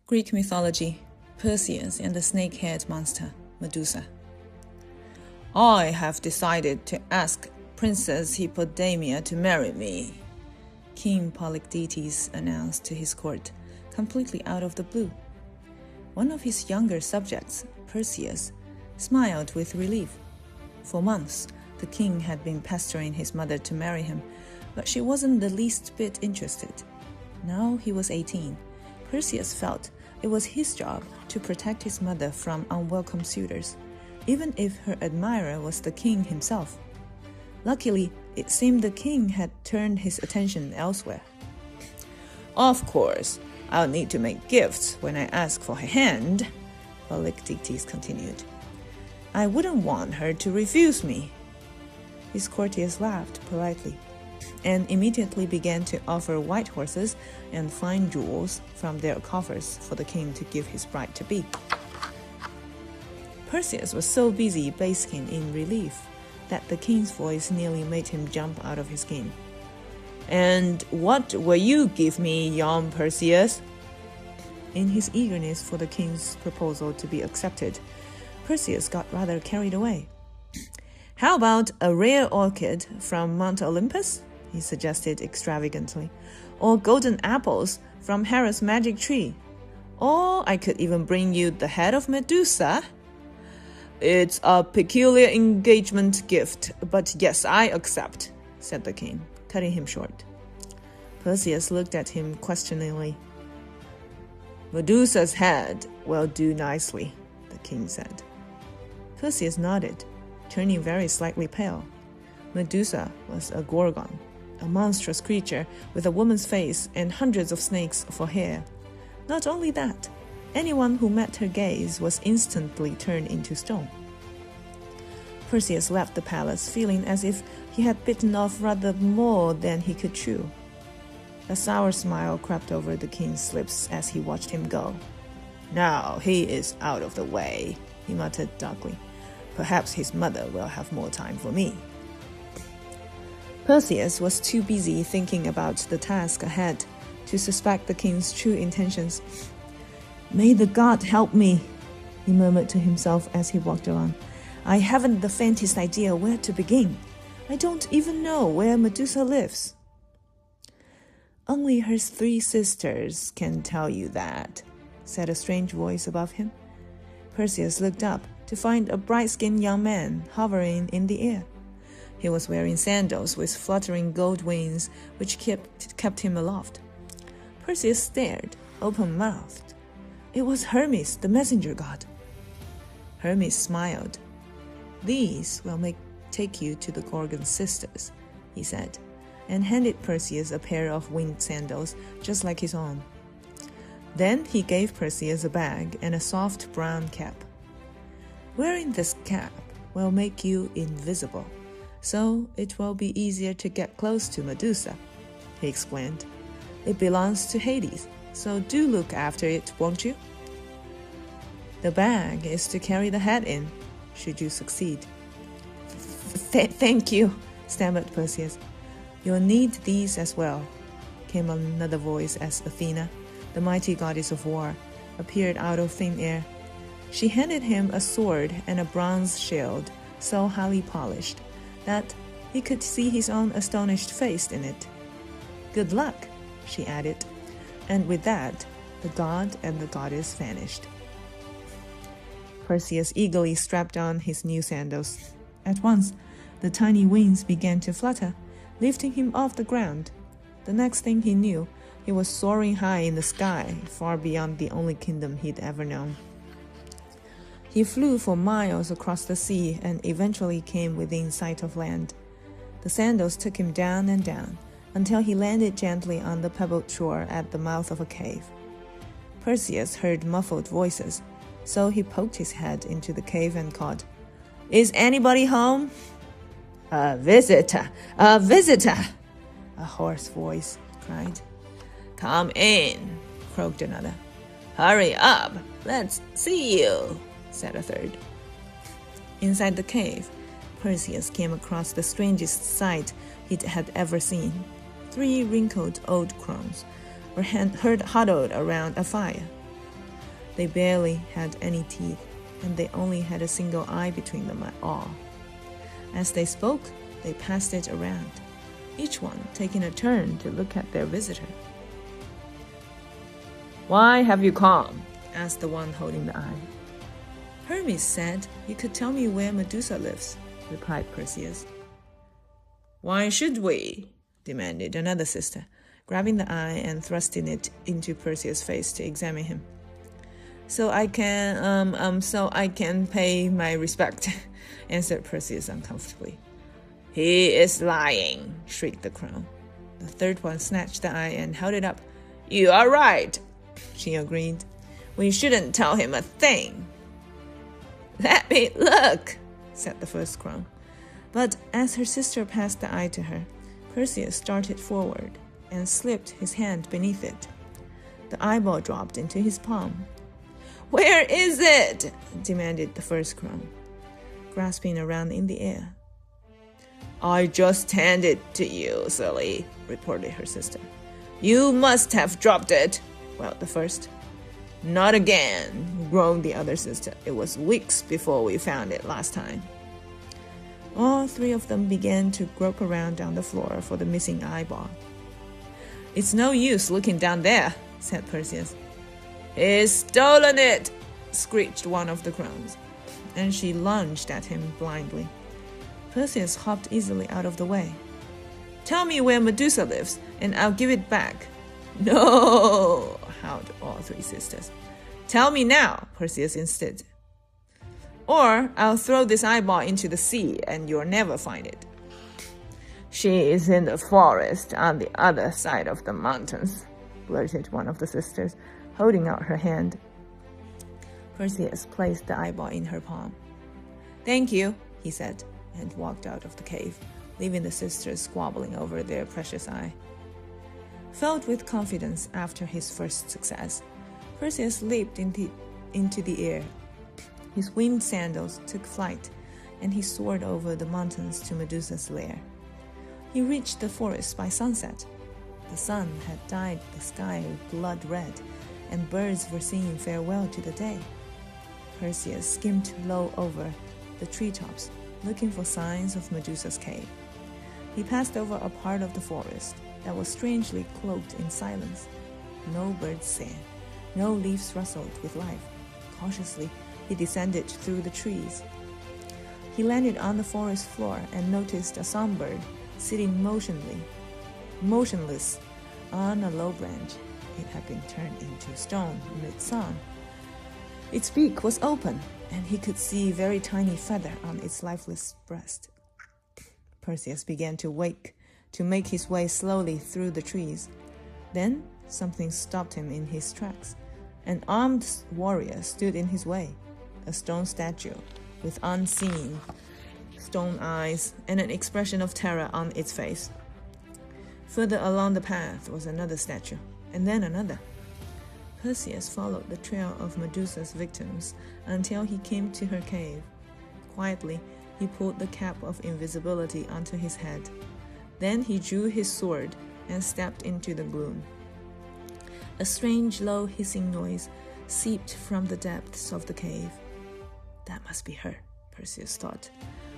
Greek Mythology, Perseus and the snake-haired monster, Medusa. I have decided to ask Princess Hippodamia to marry me, King Polydectes announced to his court, completely out of the blue. One of his younger subjects, Perseus, smiled with relief. For months, the king had been pestering his mother to marry him, but she wasn't the least bit interested. Now he was 18. Perseus felt it was his job to protect his mother from unwelcome suitors, even if her admirer was the king himself. Luckily, it seemed the king had turned his attention elsewhere. Of course, I'll need to make gifts when I ask for her hand, Polydectes continued. I wouldn't want her to refuse me. His courtiers laughed politely and immediately began to offer white horses and fine jewels from their coffers for the king to give his bride-to-be. Perseus was so busy basking in relief that the king's voice nearly made him jump out of his skin. And what will you give me, young Perseus? In his eagerness for the king's proposal to be accepted, Perseus got rather carried away. How about a rare orchid from Mount Olympus? He suggested extravagantly. Or golden apples from Hermes' magic tree. Or I could even bring you the head of Medusa. It's a peculiar engagement gift, but yes, I accept, said the king, cutting him short. Perseus looked at him questioningly. Medusa's head will do nicely, the king said. Perseus nodded, turning very slightly pale. Medusa was a Gorgon, a monstrous creature with a woman's face and hundreds of snakes for hair. Not only that, anyone who met her gaze was instantly turned into stone. Perseus left the palace feeling as if he had bitten off rather more than he could chew. A sour smile crept over the king's lips as he watched him go. Now he is out of the way, he muttered darkly. Perhaps his mother will have more time for me. Perseus was too busy thinking about the task ahead to suspect the king's true intentions. May the god help me, he murmured to himself as he walked around. I haven't the faintest idea where to begin. I don't even know where Medusa lives. Only her 3 sisters can tell you that, said a strange voice above him. Perseus looked up to find a bright-skinned young man hovering in the air. He was wearing sandals with fluttering gold wings, which kept him aloft. Perseus stared, open-mouthed. It was Hermes, the messenger god. Hermes smiled. These will take you to the Gorgon sisters, he said, and handed Perseus a pair of winged sandals just like his own. Then he gave Perseus a bag and a soft brown cap. Wearing this cap will make you invisible, so it will be easier to get close to Medusa, he explained. It belongs to Hades, so do look after it, won't you? The bag is to carry the head in, should you succeed. Thank you, stammered Perseus. You'll need these as well, came another voice as Athena, the mighty goddess of war, appeared out of thin air. She handed him a sword and a bronze shield so highly polished that he could see his own astonished face in it. Good luck, she added, and with that, the god and the goddess vanished. Perseus eagerly strapped on his new sandals. At once, the tiny wings began to flutter, lifting him off the ground. The next thing he knew, he was soaring high in the sky, far beyond the only kingdom he'd ever known. He flew for miles across the sea and eventually came within sight of land. The sandals took him down and down, until he landed gently on the pebbled shore at the mouth of a cave. Perseus heard muffled voices, so he poked his head into the cave and called, Is anybody home? A visitor! A visitor! A hoarse voice cried. Come in, croaked another. Hurry up, let's see you, said a third. Inside the cave, Perseus came across the strangest sight he had ever seen. 3 wrinkled old crones were huddled around a fire. They barely had any teeth, and they only had a single eye between them at all. As they spoke, they passed it around, each one taking a turn to look at their visitor. "Why have you come?" asked the one holding the eye. "Hermes said you could tell me where Medusa lives," replied Perseus. "Why should we?" demanded another sister, grabbing the eye and thrusting it into Perseus' face to examine him. So I can pay my respect," answered Perseus uncomfortably. "He is lying," shrieked the crone. The third one snatched the eye and held it up. "You are right," she agreed. "We shouldn't tell him a thing." "Let me look," said the first crone. But as her sister passed the eye to her, Perseus started forward and slipped his hand beneath it. The eyeball dropped into his palm. "Where is it?" demanded the first crone, grasping around in the air. "I just handed it to you, silly," reported her sister. "You must have dropped it," wailed the first. "Not again," groaned the other sister. "It was weeks before we found it last time." All three of them began to grope around on the floor for the missing eyeball. "It's no use looking down there," said Perseus. "He's stolen it!" screeched one of the crones, and she lunged at him blindly. Perseus hopped easily out of the way. "Tell me where Medusa lives, and I'll give it back." "No!" howled all three sisters. "Tell me now," Perseus insisted. "Or I'll throw this eyeball into the sea, and you'll never find it." "She is in the forest on the other side of the mountains," blurted one of the sisters, holding out her hand. Perseus placed the eyeball in her palm. "Thank you," he said, and walked out of the cave, leaving the sisters squabbling over their precious eye. Filled with confidence after his first success, Perseus leaped into the air. His winged sandals took flight, and he soared over the mountains to Medusa's lair. He reached the forest by sunset. The sun had dyed the sky blood red, and birds were singing farewell to the day. Perseus skimmed low over the treetops, looking for signs of Medusa's cave. He passed over a part of the forest that was strangely cloaked in silence. No birds sang, no leaves rustled with life. Cautiously, he descended through the trees. He landed on the forest floor and noticed a songbird sitting motionless on a low branch. It had been turned into stone mid-song. Its beak was open, and he could see a very tiny feather on its lifeless breast. Perseus began to make his way slowly through the trees. Then something stopped him in his tracks. An armed warrior stood in his way, a stone statue with unseeing stone eyes and an expression of terror on its face. Further along the path was another statue, and then another. Perseus followed the trail of Medusa's victims until he came to her cave. Quietly, he pulled the cap of invisibility onto his head. Then he drew his sword and stepped into the gloom. A strange, low hissing noise seeped from the depths of the cave. That must be her, Perseus thought.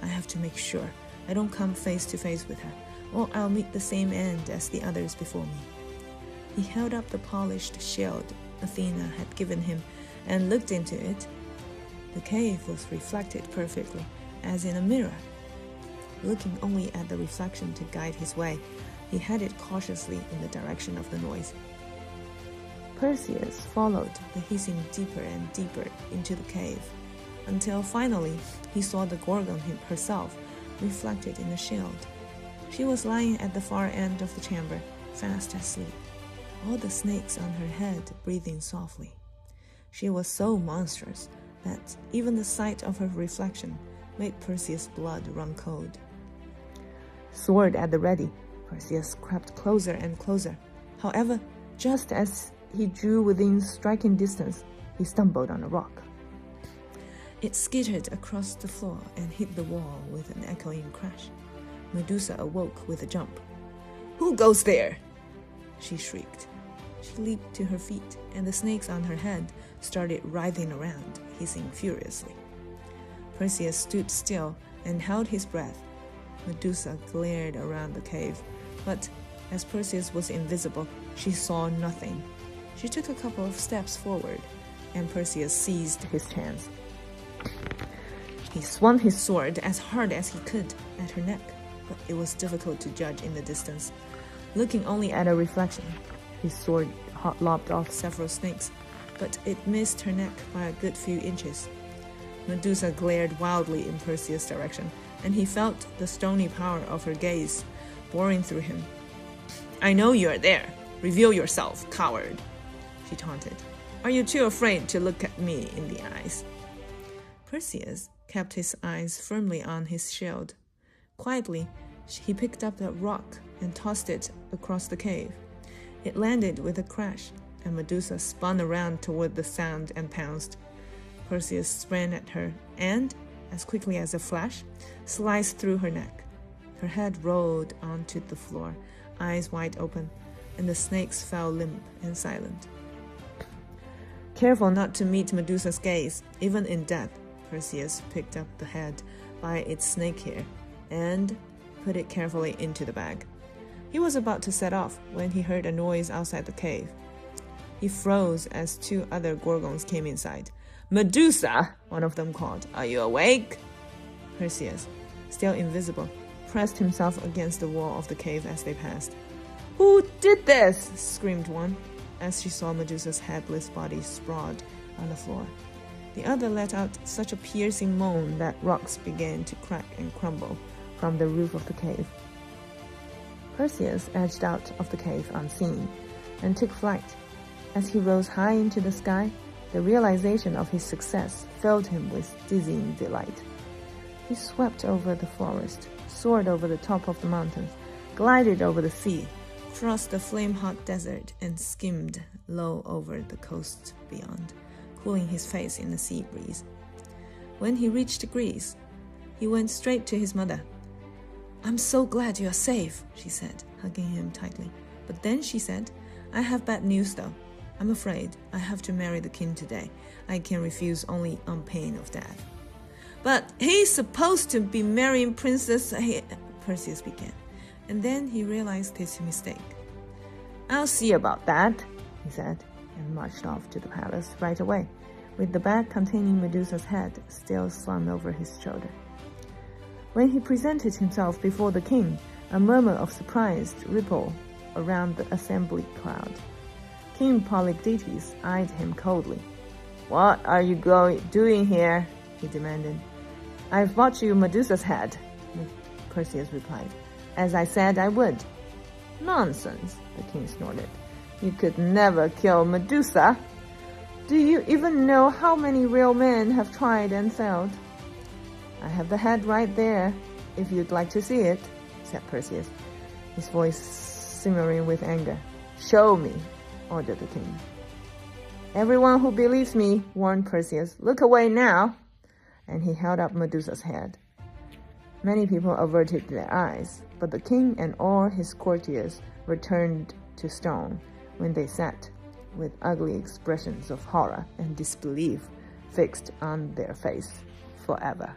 I have to make sure I don't come face to face with her, or I'll meet the same end as the others before me. He held up the polished shield Athena had given him and looked into it. The cave was reflected perfectly, as in a mirror. Looking only at the reflection to guide his way, he headed cautiously in the direction of the noise. Perseus followed the hissing deeper and deeper into the cave, until finally he saw the Gorgon herself reflected in the shield. She was lying at the far end of the chamber, fast asleep, all the snakes on her head breathing softly. She was so monstrous that even the sight of her reflection made Perseus' blood run cold. Sword at the ready, Perseus crept closer and closer. However, just as he drew within striking distance, he stumbled on a rock. It skittered across the floor and hit the wall with an echoing crash. Medusa awoke with a jump. "Who goes there?" she shrieked. She leaped to her feet, and the snakes on her head started writhing around, hissing furiously. Perseus stood still and held his breath. Medusa glared around the cave, but as Perseus was invisible, she saw nothing. She took a couple of steps forward, and Perseus seized his chance. He swung his sword as hard as he could at her neck, but it was difficult to judge in the distance. Looking only at a reflection, his sword lopped off several snakes, but it missed her neck by a good few inches. Medusa glared wildly in Perseus' direction, and he felt the stony power of her gaze boring through him. "I know you are there. Reveal yourself, coward," she taunted. "Are you too afraid to look at me in the eyes?" Perseus kept his eyes firmly on his shield. Quietly, he picked up a rock and tossed it across the cave. It landed with a crash, and Medusa spun around toward the sound and pounced. Perseus ran at her and, as quickly as a flash, sliced through her neck. Her head rolled onto the floor, eyes wide open, and the snakes fell limp and silent. Careful not to meet Medusa's gaze, even in death, Perseus picked up the head by its snake hair and put it carefully into the bag. He was about to set off when he heard a noise outside the cave. He froze as two other Gorgons came inside. "Medusa!" one of them called. "Are you awake?" Perseus, still invisible, pressed himself against the wall of the cave as they passed. "Who did this?" screamed one, as she saw Medusa's headless body sprawled on the floor. The other let out such a piercing moan that rocks began to crack and crumble from the roof of the cave. Perseus edged out of the cave unseen and took flight. As he rose high into the sky, the realization of his success filled him with dizzying delight. He swept over the forest, soared over the top of the mountains, glided over the sea, crossed the flame-hot desert, and skimmed low over the coast beyond, cooling his face in the sea breeze. When he reached Greece, he went straight to his mother. "I'm so glad you are safe," she said, hugging him tightly. But then she said, "I have bad news though. I'm afraid I have to marry the king today. I can refuse only on pain of death." "But he's supposed to be marrying Princess..." Perseus began, and then he realized his mistake. "I'll see about that," he said, and marched off to the palace right away, with the bag containing Medusa's head still slung over his shoulder. When he presented himself before the king, a murmur of surprise rippled around the assembly crowd. King Polydectes eyed him coldly. "What are you doing here?" he demanded. "I've brought you Medusa's head," Perseus replied, "as I said I would." "Nonsense," the king snorted. "You could never kill Medusa. Do you even know how many real men have tried and failed?" "I have the head right there, if you'd like to see it," said Perseus, his voice simmering with anger. "Show me," ordered the king. "Everyone who believes me," warned Perseus, "look away now." And he held up Medusa's head. Many people averted their eyes, but the king and all his courtiers were turned to stone when they sat, with ugly expressions of horror and disbelief fixed on their face forever.